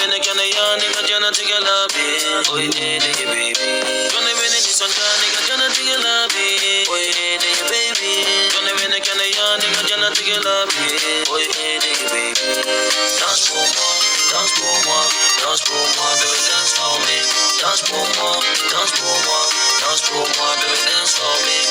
bene kana ya nigga jana tigala be. Oye nigga baby. Don't bene ni sonja nigga jana tigala be. Oye nigga baby. Don't bene kana ya nigga jana tigala be. Oye nigga baby. Dance pour moi, danse pour moi, danse pour moi, baby dance for me. Dance pour moi, danse pour moi, danse pour moi, baby dance for me.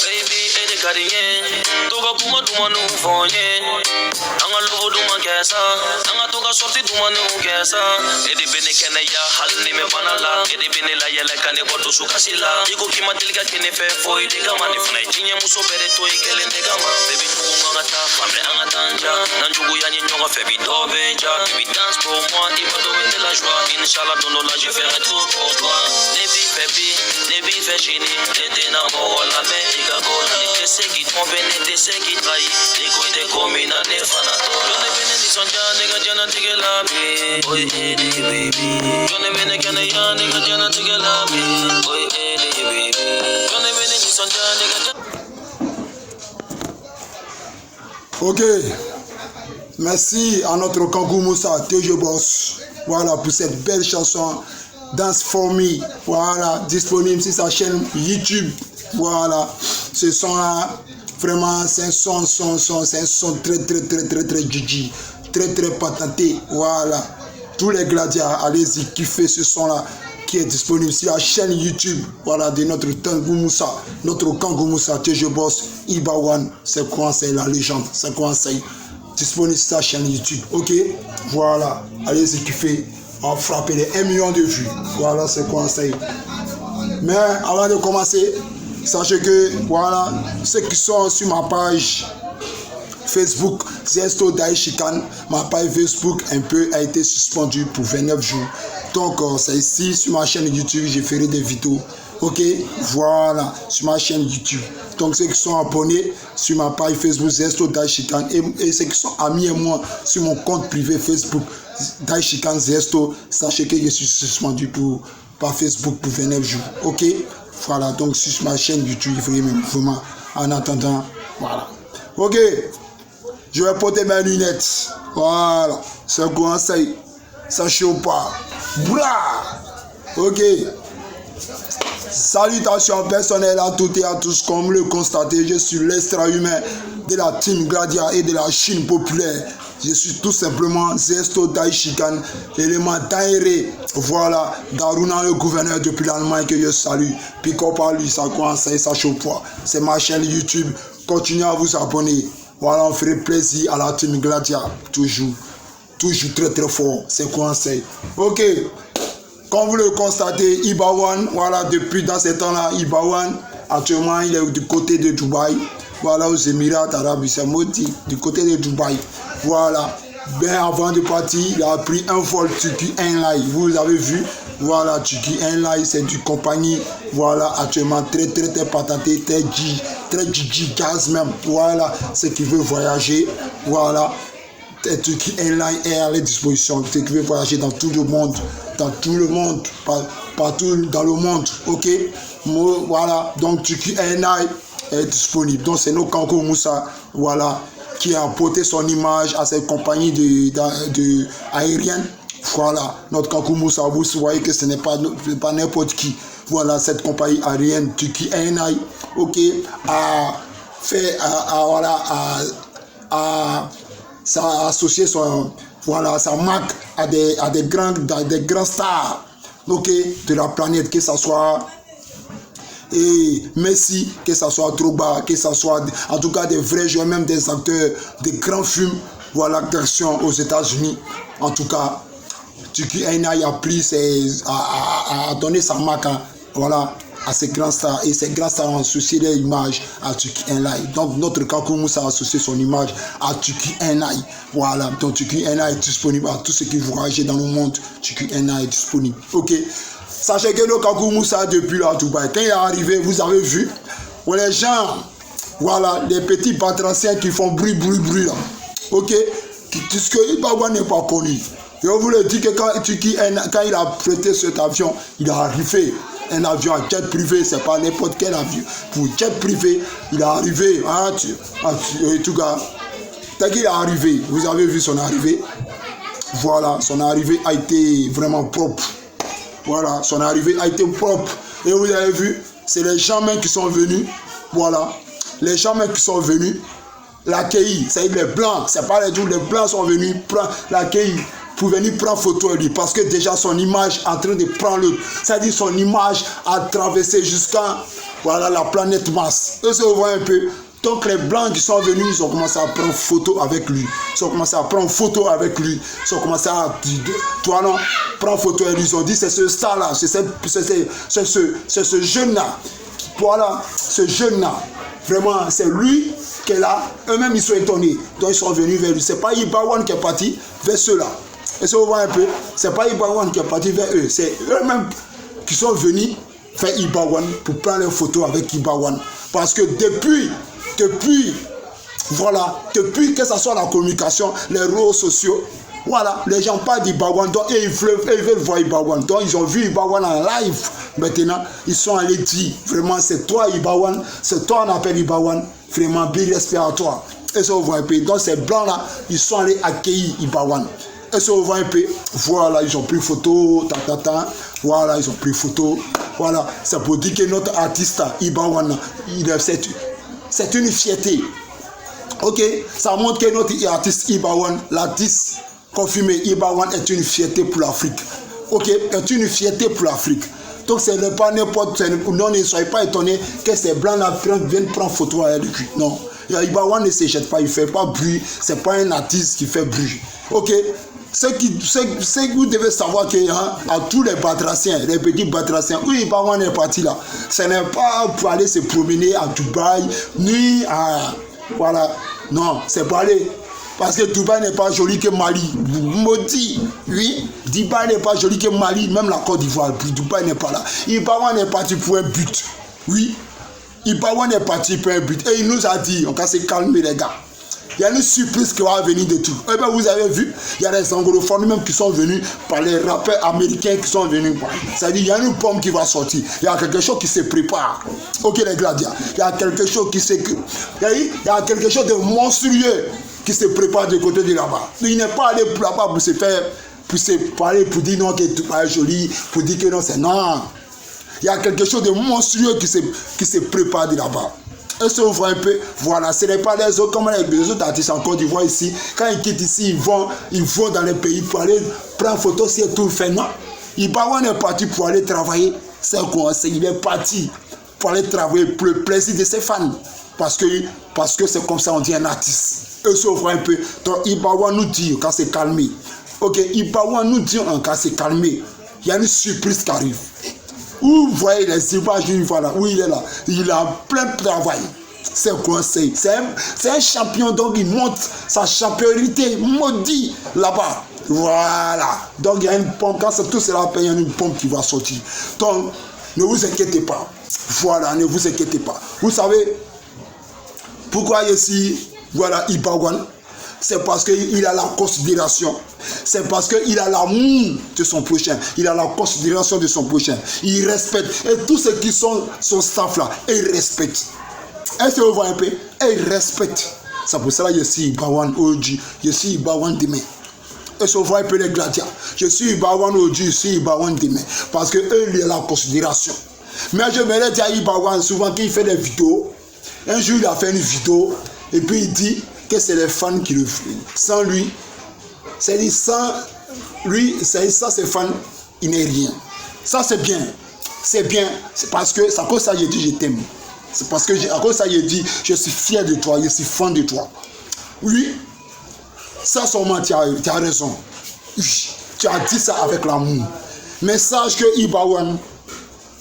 Baby, ede kariye, toga kuma duma no fonye. Anga lovo duma kesa, anga toga sorti duma no kesa. Ede bene kene ya halni me banala, ede bene la yele kane botu sukasila. Iko kima tilga kene fe foi de gama ni funa itinye muso pere to ikele de gama. Baby tu anga ta famre anga tanja, nanjugu ya nyonga fe bi do benja. Baby dance pour moi, il va donner de la joie. Inch'Allah ton là je ferai tout pour toi. Nebi baby, nebi fait chini, ete na mo la me diga gola. Nete se qui trompe, nete se qui trahit. Niko ite komina ne fanatora. Jone bene ni sonja nigga jana tigela be. Oye nigga baby. Jone bene kana ya nigga jana tigela be. Oye nigga baby. Jone bene ni sonja nigga jana. Ok. Merci à notre Kankou Moussa, TG Boss, voilà, pour cette belle chanson, Dance for Me, voilà, disponible sur sa chaîne YouTube, voilà, ce son-là, vraiment, c'est un son très Gigi, très patenté, voilà, tous les gladiateurs, allez-y, kiffez ce son-là, qui est disponible sur la chaîne YouTube, voilà, de notre Kankou Moussa, TG Boss, Ibawan, c'est quoi, c'est la légende, c'est quoi, c'est disponible sur sa chaîne YouTube, ok, voilà, allez-y kiffer, on va frapper les 1 million de vues, voilà, c'est quoi ça. Mais avant de commencer, sachez que, voilà, ceux qui sont sur ma page Facebook, Zesto Daishikan, ma page Facebook un peu a été suspendue pour 29 jours, donc c'est ici sur ma chaîne YouTube, j'ai fait des vidéos, ok, voilà, sur ma chaîne YouTube. Donc ceux qui sont abonnés sur ma page Facebook Zesto Daishikan et ceux qui sont amis et moi sur mon compte privé Facebook Daishikan Zesto, sachez que je suis suspendu par Facebook pour 29 jours. Ok, voilà, donc sur ma chaîne YouTube, vraiment, en attendant, voilà. Ok, je vais porter mes lunettes. Voilà, c'est quoi ça? Ça chauffe pas. Blah! Ok. Salutations personnelles à toutes et à tous, comme le constatez, je suis l'extra-humain de la team Gladia et de la Chine populaire. Je suis tout simplement Zesto Daishikan, l'élément Daire, voilà, Daruna le gouverneur depuis l'Allemagne que je salue. Pico par lui, ça commence et ça chauffe pas. C'est ma chaîne YouTube, continuez à vous abonner. Voilà, on ferait plaisir à la team Gladia, toujours très fort, c'est quoi c'est. Ok. Comme vous le constatez, Ibawan, voilà, depuis dans ces temps-là, Ibawan, actuellement, il est du côté de Dubaï, voilà, aux Émirats Arabes Saoudite, du côté de Dubaï, voilà. Bien avant de partir, il a pris un vol Turkey Airlines, vous avez vu, voilà, Turkey Airlines, c'est du compagnie, voilà, actuellement, très patenté, très Gigi gaz même, voilà, ceux qui veulent voyager, voilà. Turkey Airlines est à la disposition, ceux qui veulent voyager dans tout le monde, partout dans le monde, ok, voilà, donc Turkey Airlines est disponible, donc c'est nos Kankou Moussa, voilà, qui a apporté son image à cette compagnie de aérienne, voilà, notre Kankou Moussa, vous voyez que ce n'est pas n'importe qui, voilà, cette compagnie aérienne Turkey Airlines, ok, a fait, ça a associé sa marque à des grands stars, ok, de la planète, que ce soit Messi, que ce soit Drogba, que ce soit en tout cas des vrais joueurs, même des acteurs de grands films, voilà, d'action aux États-Unis. En tout cas, Turkey Airlines a donné sa marque, voilà, à ces grands stars, et ces grands stars ont associé leur image à Turkey Airlines. Donc notre Kankou Moussa a associé son image à Turkey Airlines. Voilà, donc Turkey Airlines est disponible à tous ceux qui voyagent dans le monde. Turkey Airlines est disponible. Ok, sachez que le Kankou Moussa depuis là à Dubaï, quand il est arrivé, vous avez vu, les gens, voilà, les petits batraciens qui font bruit là. Ok, puisque Ibawan n'est pas connu. Je vous le dis que quand il a prêté cet avion, il est arrivé. Un avion à jet privé, c'est pas n'importe quel avion. Pour jet privé, il est arrivé. En tout cas, dès qu'il est arrivé, vous avez vu son arrivée. Voilà, son arrivée a été vraiment propre. Voilà, son arrivée a été propre. Et vous avez vu, c'est les gens même qui sont venus. Voilà, les gens même qui sont venus l'accueillir. C'est les blancs, c'est pas les jours, les blancs sont venus l'accueillir pour venir prendre photo de lui. Parce que déjà son image est en train de prendre le. C'est-à-dire son image a traversé jusqu'à voilà, la planète Mars. Et ça, vous voyez un peu. Donc les blancs qui sont venus, ils ont commencé à prendre photo avec lui. Ils ont commencé à prendre photo avec lui. Ils ont commencé à toi non, prendre photo avec lui. Ils ont dit c'est ce star-là, c'est ce jeune-là. Voilà, ce jeune-là. Vraiment, c'est lui qui est là. Eux-mêmes, ils sont étonnés. Donc ils sont venus vers lui. C'est pas Ibawan qui est parti vers ceux-là. Et ça, vous voyez un peu. C'est pas Ibawan qui est parti vers eux. C'est eux-mêmes qui sont venus vers Ibawan pour prendre une photo avec Ibawan. Parce que depuis que ce soit la communication, les réseaux sociaux, voilà, les gens parlent d'Ibawan, donc ils veulent voir Ibawan. Donc ils ont vu Ibawan en live. Maintenant, ils sont allés dire, vraiment, c'est toi Ibawan, c'est toi on appelle Ibawan, vraiment, bien respect à toi. Et ça, vous voyez un peu. Donc ces blancs-là, ils sont allés accueillir Ibawan. Et ça, vous voyez un peu. Voilà, ils ont pris photo, voilà, ils ont pris photo. Voilà, c'est pour dire que notre artiste, Ibawan, c'est une fierté. Ok, ça montre que notre artiste Ibawan, l'artiste confirmé Ibawan est une fierté pour l'Afrique. Ok, est une fierté pour l'Afrique. Donc ce n'est pas n'importe quoi. Non, ne soyez pas étonnés que ces blancs-là viennent prendre photo avec lui. Non, Ibawan ne se jette pas, il ne fait pas bruit. C'est pas un artiste qui fait bruit. Ok. Ce que vous devez savoir que à tous les batraciens, les petits batraciens, où Ibawan est parti là, ce n'est pas pour aller se promener à Dubaï, ni à. Voilà. Non, c'est pour aller. Parce que Dubaï n'est pas joli que Mali. Maudit. Oui, Dubaï n'est pas joli que Mali, même la Côte d'Ivoire. Dubaï n'est pas là. Ibawan est parti pour un but. Oui. Ibawan est parti pour un but. Et il nous a dit, on va se calmer les gars. Il y a une surprise qui va venir de tout. Eh bien, vous avez vu, il y a des anglophones même qui sont venus par les rappeurs américains qui sont venus. C'est-à-dire, il y a une pomme qui va sortir. Il y a quelque chose qui se prépare. Ok, les gladiateurs. Il y a quelque chose qui se. Il y a quelque chose de monstrueux qui se prépare du côté de là-bas. Il n'est pas allé là-bas pour se faire. Pour se parler, pour dire non, que tout est joli, pour dire que non, c'est non. Il y a quelque chose de monstrueux qui se prépare de là-bas. Et ça, on voit un peu, voilà, ce n'est pas les autres, comme les autres artistes en Côte d'Ivoire ici, quand ils quittent ici, ils vont dans les pays pour aller prendre photo, c'est tout fait, non. Ibawan est parti pour aller travailler, c'est quoi, il est parti pour aller travailler pour le plaisir de ses fans, parce que c'est comme ça on dit un artiste. Et ça, on voit un peu, donc Ibawan nous dit, quand c'est calmé, ok, Ibawan nous dit, quand c'est calmé, il y a une surprise qui arrive. Où vous voyez les images, voilà, où il est là, il a plein de travail. C'est quoi, c'est un champion, donc il montre sa championité maudit là-bas. Voilà. Donc il y a une pompe, quand tout cela paye, il y a une pompe qui va sortir. Donc ne vous inquiétez pas. Voilà, ne vous inquiétez pas. Vous savez pourquoi ici, voilà, Ibawan? C'est parce qu'il a la considération. C'est parce qu'il a l'amour de son prochain. Il a la considération de son prochain. Il respecte. Et tous ceux qui sont son staff là, ils respectent. Est-ce que vous voyez un peu? Et ils respectent. C'est pour cela que je suis Ibawan aujourd'hui. Je suis Ibawan demain. Est-ce que vous voyez un peu les gladiateurs? Je suis Ibawan aujourd'hui, je suis Ibawan demain. Parce qu'eux, il a la considération. Mais je me dis à Ibawan souvent qu'il fait des vidéos. Un jour, il a fait une vidéo. Et puis il dit que c'est les fans qui le font. Sans lui, c'est-à-dire sans lui, sans ses fans, il n'est rien. Ça c'est bien. C'est bien. C'est parce que c'est à cause de ça que j'ai dit je t'aime. C'est parce que à cause de ça que j'ai dit je suis fier de toi, je suis fan de toi. Oui, ça seulement tu as raison. Oui, tu as dit ça avec l'amour. Mais sache que Ibawan,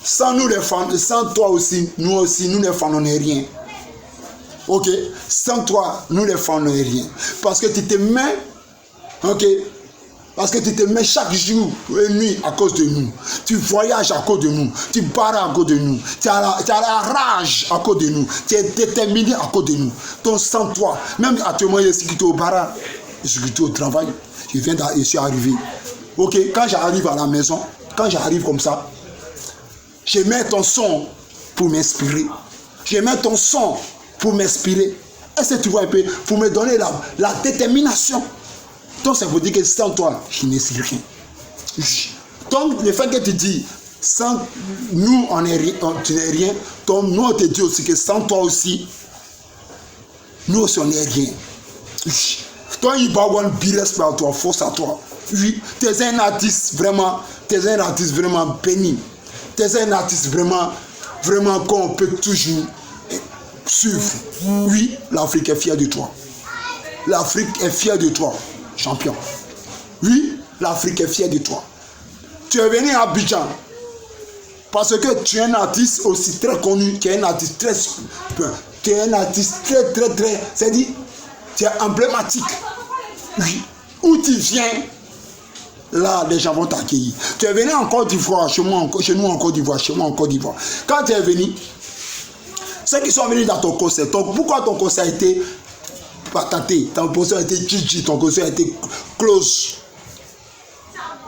sans nous les fans, sans toi aussi, nous les fans, on n'est rien. Ok, sans toi, nous les fans, on n'est rien. Parce que tu te mets, ok, parce que tu te mets chaque jour et nuit à cause de nous. Tu voyages à cause de nous. Tu barres à cause de nous. Tu as la rage à cause de nous. Tu es déterminé à cause de nous. Donc sans toi, même actuellement, je suis quitté au bar, je suis quitté au travail. Je suis arrivé. Ok, quand j'arrive à la maison, quand j'arrive comme ça, je mets ton son pour m'inspirer. Je mets ton son pour m'inspirer. Est-ce que tu vois un peu? Pour me donner la détermination. Donc, ça veut dire que sans toi, je ne suis rien. Donc, le fait que tu dis, sans nous, tu n'es rien. Donc, nous, on te dit aussi que sans toi aussi, nous aussi, on n'est rien. Toi, il va avoir un respect à toi, force à toi. Oui, tu es un artiste vraiment béni. Tu es un artiste vraiment qu'on peut toujours suivre. Oui, l'Afrique est fière de toi. L'Afrique est fière de toi, champion. Oui, l'Afrique est fière de toi. Tu es venu à Abidjan parce que tu es un artiste aussi très connu, tu es un artiste très, c'est-à-dire, tu es emblématique. Oui, où tu viens, là, les gens vont t'accueillir. Tu es venu en Côte d'Ivoire, chez nous en Côte d'Ivoire. Quand tu es venu, ceux qui sont venus dans ton concert, pourquoi ton concert a été pataté, ton concert a été Gigi, ton concert a été close?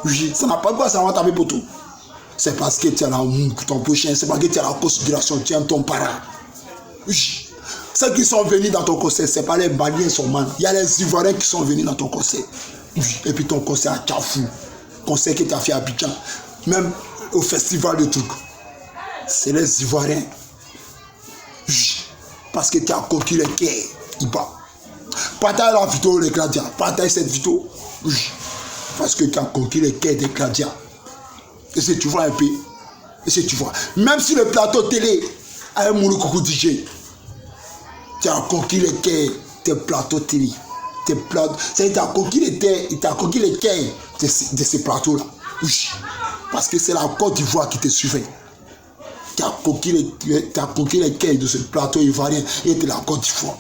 Oui, ça n'a pas de quoi, ça va taper pour tout. C'est parce que tu as l'amour pour ton prochain, c'est parce que tu as la considération, tu aimes ton parent. Oui. Ceux qui sont venus dans ton concert, ce n'est pas les Maliens seulement. Il y a les Ivoiriens qui sont venus dans ton concert. Oui. Et puis ton concert à Tchafou, concert que tu as fait à Abidjan, même au festival de trucs. C'est les Ivoiriens. Oui. Parce que tu as conquis les cœurs. Iba. Partage la vidéo, les gladiateurs. Partage cette vidéo. Oui. Parce que tu as conquis les cœurs des gladiateurs. Et si tu vois un peu, et si tu vois, même sur le plateau télé, avec Mouloukoukou DJ, tu as conquis les cœurs des plateaux télé. C'est-à-dire tu as conquis les cœurs de ces plateaux-là. Oui. Parce que c'est la Côte d'Ivoire qui te suivait. Tu as conquis les cœurs de ce plateau ivoirien et de la Côte d'Ivoire.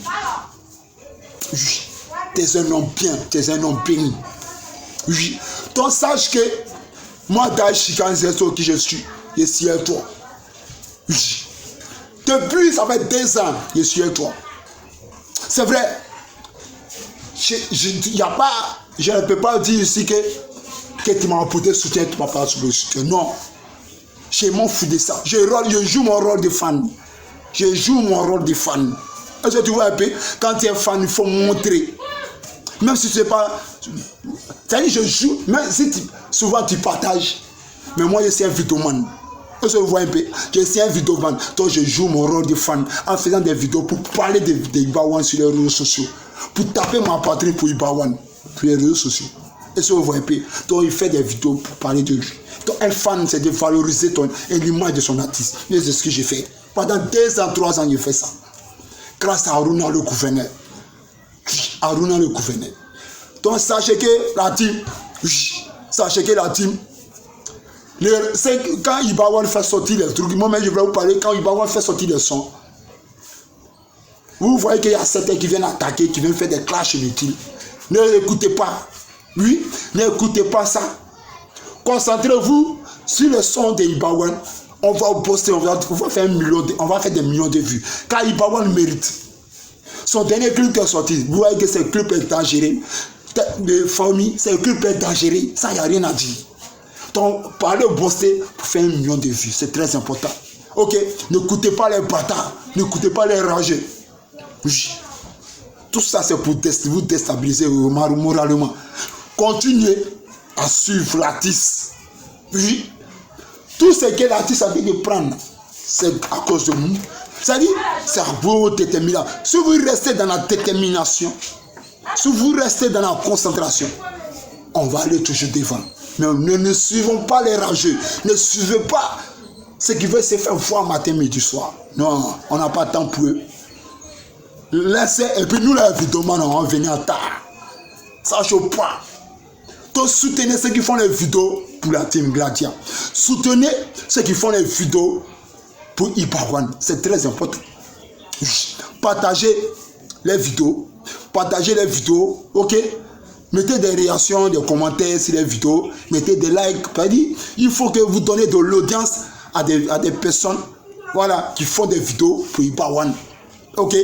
Oui. Tu es un homme bien, tu es un homme béni. Oui. Donc sache que moi, Daïchikan, c'est qui je suis avec toi. Oui. Depuis, ça fait 2 ans, je suis avec toi. C'est vrai. Je ne peux pas dire ici que tu m'as apporté soutien, tu m'as pas le soutien. Non. Je m'en fous de ça. Je joue mon rôle de fan. Est-ce que tu vois un peu? Quand tu es fan, il faut montrer. Même si tu ne sais pas. C'est-à-dire, je joue. Même si souvent tu partages. Mais moi, je suis un vidéoman. Est-ce que tu vois un peu? Je suis un vidéoman. Donc, je joue mon rôle de fan en faisant des vidéos pour parler de Ibawan sur les réseaux sociaux. Pour taper ma patrie pour Ibawan sur les réseaux sociaux. Est-ce que tu vois un peu? Donc, il fait des vidéos pour parler de lui. Donc, un fan, c'est de valoriser l'image de son artiste. Et c'est ce que j'ai fait. Pendant 2 ans, 3 ans, j'ai fait ça. Grâce à Aruna le gouverneur. Donc, sachez que la team, quand Ibawan fait sortir les trucs, moi-même je vais vous parler, quand Ibawan fait sortir les sons, vous voyez qu'il y a certains qui viennent attaquer, qui viennent faire des clashs inutiles. Ne l'écoutez pas. Oui, n'écoutez pas ça. Concentrez-vous sur le son de Ibawan. On va poster, on va faire des millions de vues. Car Ibawan mérite. Son dernier clip qui est sorti, vous voyez que ce clip est dangereux. C'est un clip est dangereux. Ça, il n'y a rien à dire. Donc, parlez au poster pour faire 1 million de vues. C'est très important. Ok, n'écoutez pas les bâtards. N'écoutez pas les rageux. Oui. Tout ça, c'est pour vous déstabiliser moralement. Continuez à suivre l'artiste. Oui. Tout ce que l'artiste a dit de prendre, c'est à cause de nous. C'est-à-dire, c'est à votre détermination. Si vous restez dans la détermination, si vous restez dans la concentration, on va aller toujours devant. Mais ne suivons pas les rageux. Ne suivez pas ceux qui veulent se faire voir matin, midi, soir. Non, on n'a pas de temps pour eux. Laissez, et puis nous, les vidéomans, on va venir en tard. Ça ne chauffe pas. Donc, soutenez ceux qui font les vidéos pour la team Gladia. Soutenez ceux qui font les vidéos pour Ibawan. C'est très important. Partagez les vidéos. Ok? Mettez des réactions, des commentaires sur les vidéos. Mettez des likes. Il faut que vous donnez de l'audience à des personnes, voilà, qui font des vidéos pour Ibawan. Ok?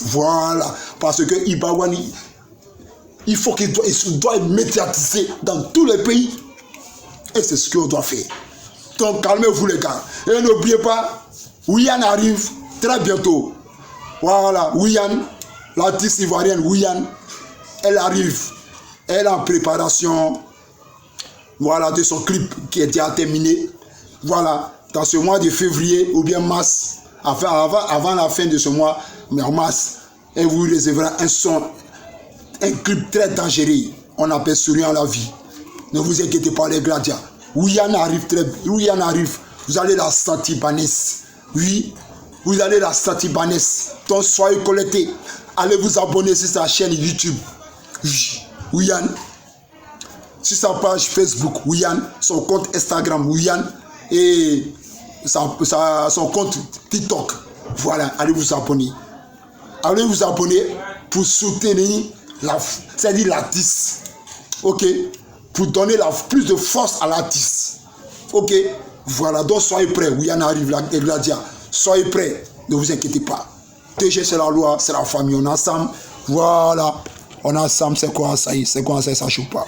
Voilà. Parce que Ibawan, il faut qu'il doit être médiatisé dans tous les pays. Et c'est ce qu'on doit faire. Donc, calmez-vous les gars. Et n'oubliez pas, Wiyan arrive très bientôt. Voilà, Wiyan, l'artiste ivoirienne Wiyan, elle arrive. Elle est en préparation, voilà, de son clip qui est déjà terminé. Voilà, dans ce mois de février ou bien mars, avant la fin de ce mois, mais en mars, elle vous réservera un son, un clip très dangereux. On appelle Souriant la vie. Ne vous inquiétez pas les gladiateurs. Ouyan arrive, vous allez la sentir Banès. Oui, vous allez la sentir Banès. Donc soyez connectés. Allez vous abonner sur sa chaîne YouTube. Oui, Ouyan. Sur sa page Facebook, Ouyan. Son compte Instagram, Ouyan. Et son compte TikTok. Voilà, allez vous abonner. Allez vous abonner pour soutenir c'est-à-dire l'artiste. Ok? Pour donner plus de force à l'artiste. Ok? Voilà, donc soyez prêts. Ouyan arrive, les gladiateurs. Soyez prêts. Ne vous inquiétez pas. TG, c'est la loi, c'est la famille. On est ensemble. Voilà. On est ensemble, c'est quoi ça? C'est quoi ça? Ça ne joue pas.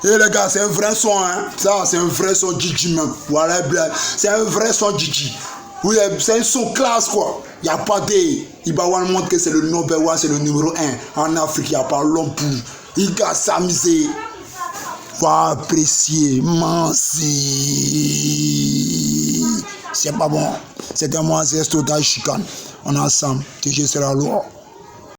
Et les gars, c'est un vrai son, hein. Ça, c'est un vrai son Gigi, man. Voilà, c'est un vrai son Gigi. Oui, c'est un son classe, quoi. Il n'y a pas de... Ibawan montre que c'est le number one, c'est le numéro 1. En Afrique, il n'y a pas l'homme pour... Il va s'amuser. Va apprécier. Mansi. C'est pas bon. C'est un mois, c'est un chicane. On est ensemble. TG, c'est la loi.